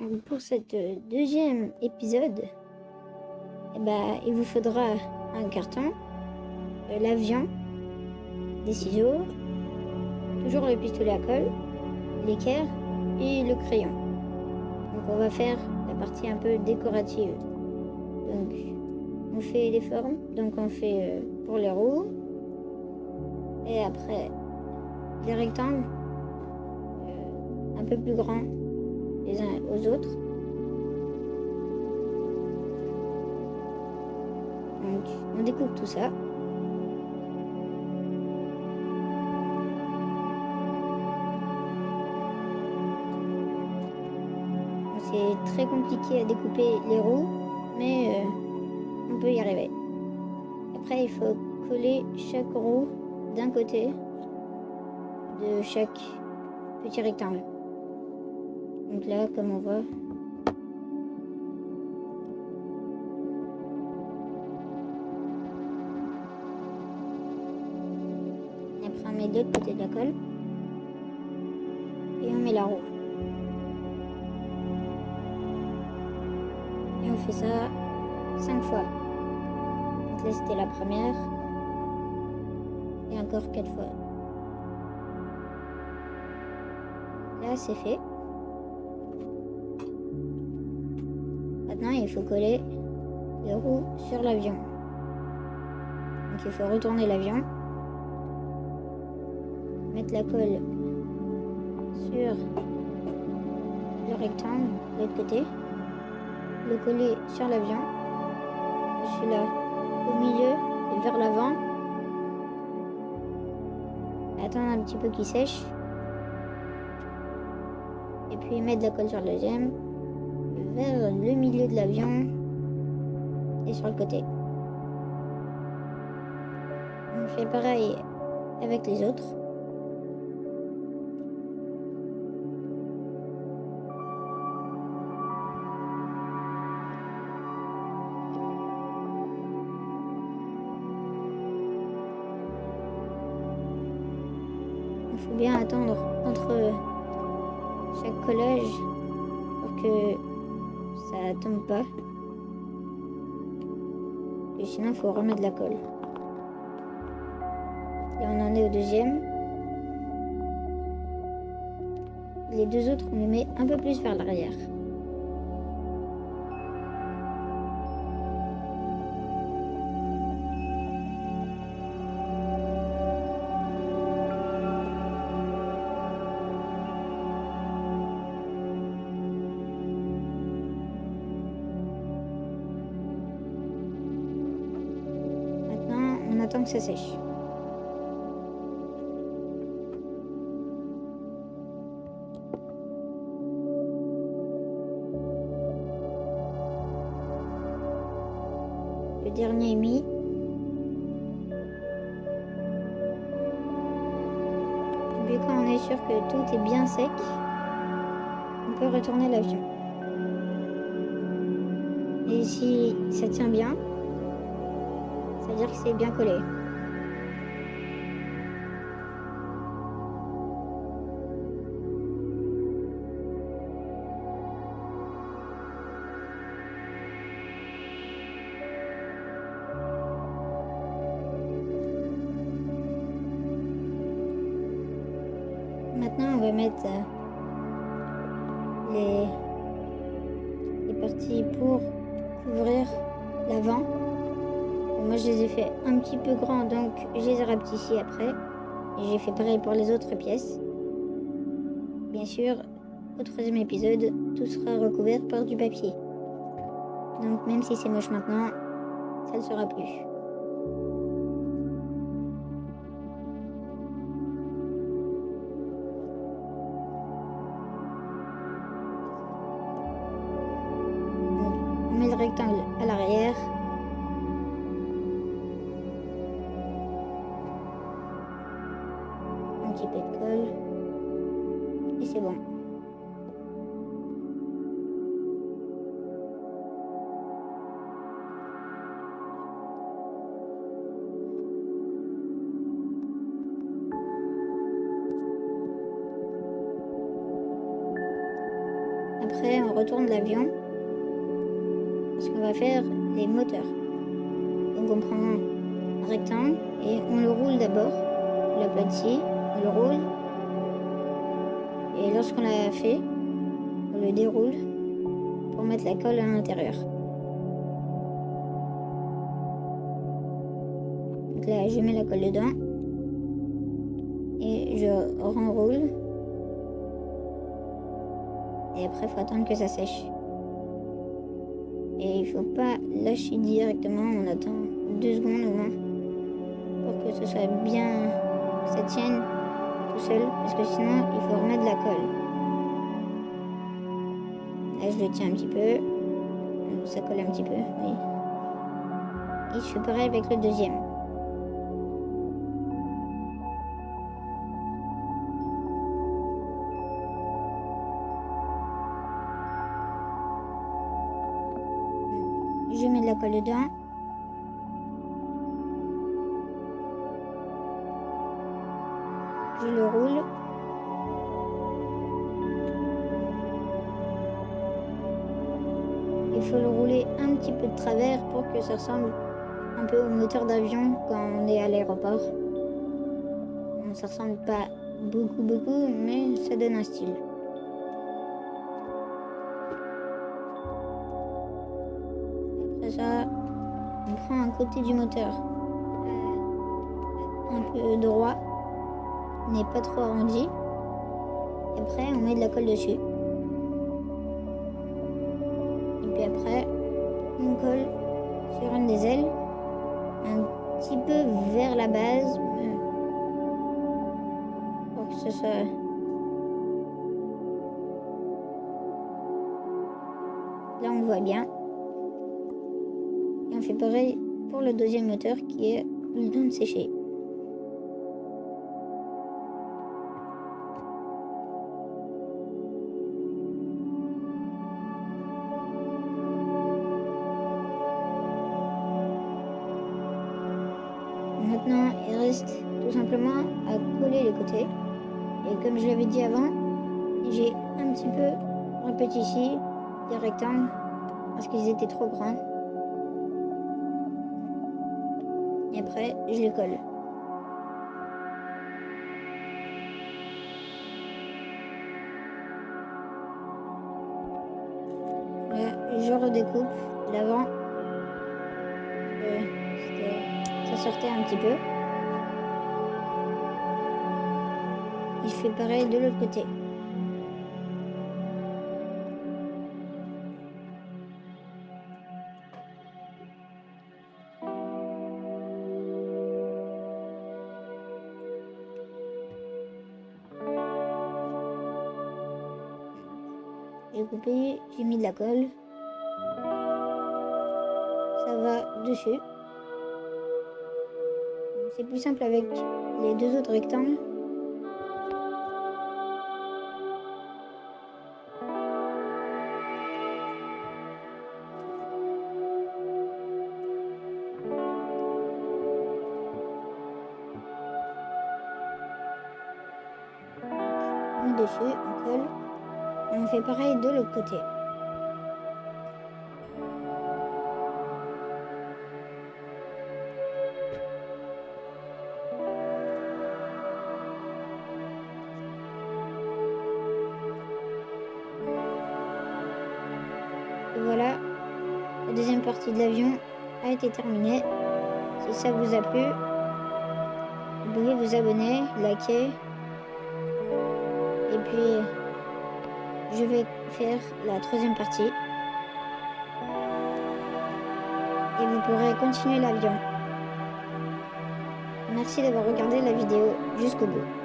Donc pour cette deuxième épisode, il vous faudra un carton, l'avion, des ciseaux, toujours le pistolet à colle, l'équerre et le crayon. Donc on va faire la partie un peu décorative. Donc on fait les formes, donc on fait pour les roues, et après des rectangles un peu plus grands les uns aux autres. Donc on découpe tout ça. C'est très compliqué à découper les roues, mais on peut y arriver. Après, il faut coller chaque roue d'un côté de chaque petit rectangle. Donc là, comme on voit, après on met de l'autre côté de la colle et on met la roue. Et on fait ça 5 fois. Donc là, c'était la première. Et encore 4 fois. Là, c'est fait. Maintenant, il faut coller les roues sur l'avion. Donc il faut retourner l'avion. Mettre la colle sur le rectangle de l'autre côté. Le coller sur l'avion. Celui-là au milieu et vers l'avant. Attendre un petit peu qu'il sèche. Et puis mettre de la colle sur le deuxième. Vers le milieu de l'avion. Et sur le côté. On fait pareil avec les autres. Il faut bien attendre entre chaque collage pour que ça tombe pas. Et sinon, il faut remettre de la colle. Là, on en est au deuxième. Les deux autres, on les met un peu plus vers l'arrière. On attend que ça sèche. Le dernier est mis. Et puis quand on est sûr que tout est bien sec, on peut retourner l'avion. Et si ça tient bien, ça veut dire que c'est bien collé. Maintenant, on va mettre les parties pour couvrir l'avant. Moi, je les ai fait un petit peu grands, donc je les ai rapetissis après. Et j'ai fait pareil pour les autres pièces. Bien sûr, au troisième épisode, tout sera recouvert par du papier. Donc même si c'est moche maintenant, ça ne le sera plus. On met le rectangle à l'arrière. Un petit peu de colle. Et c'est bon. Après, on retourne l'avion parce qu'on va faire les moteurs. Donc on prend un rectangle et on le roule d'abord. On l'aplatit, on le roule. Et lorsqu'on l'a fait, on le déroule pour mettre la colle à l'intérieur. Donc là, je mets la colle dedans et je renroule. Et après, il faut attendre que ça sèche. Et il faut pas lâcher directement, on attend 2 secondes au moins pour que ce soit bien, que ça tienne tout seul, parce que sinon il faut remettre de la colle. Là je le tiens un petit peu, ça colle un petit peu, oui. Et je fais pareil avec le deuxième. Je mets de la colle dedans. Je le roule. Il faut le rouler un petit peu de travers pour que ça ressemble un peu au moteur d'avion quand on est à l'aéroport. Ça ressemble pas beaucoup, mais ça donne un style. Après ça, on prend un côté du moteur un peu droit, n'est pas trop arrondi. Et après, on met de la colle dessus. Et puis après, on colle sur une des ailes, un petit peu vers la base, pour que ce soit... Là, on voit bien. Et on fait pareil pour le deuxième moteur qui est le temps de sécher. Maintenant, il reste tout simplement à coller les côtés. Et comme je l'avais dit avant, j'ai un petit peu répétition des rectangles parce qu'ils étaient trop grands. Et après, je les colle. Là, je redécoupe l'avant. Ça sortait un petit peu. Et je fais pareil de l'autre côté. J'ai coupé, j'ai mis de la colle. Ça va dessus. C'est plus simple avec les 2 autres rectangles. On met dessus, on colle. Et on fait pareil de l'autre côté. Et voilà, la deuxième partie de l'avion a été terminée. Si ça vous a plu, vous pouvez vous abonner, liker. Et puis, je vais faire la 3e partie. Et vous pourrez continuer l'avion. Merci d'avoir regardé la vidéo jusqu'au bout.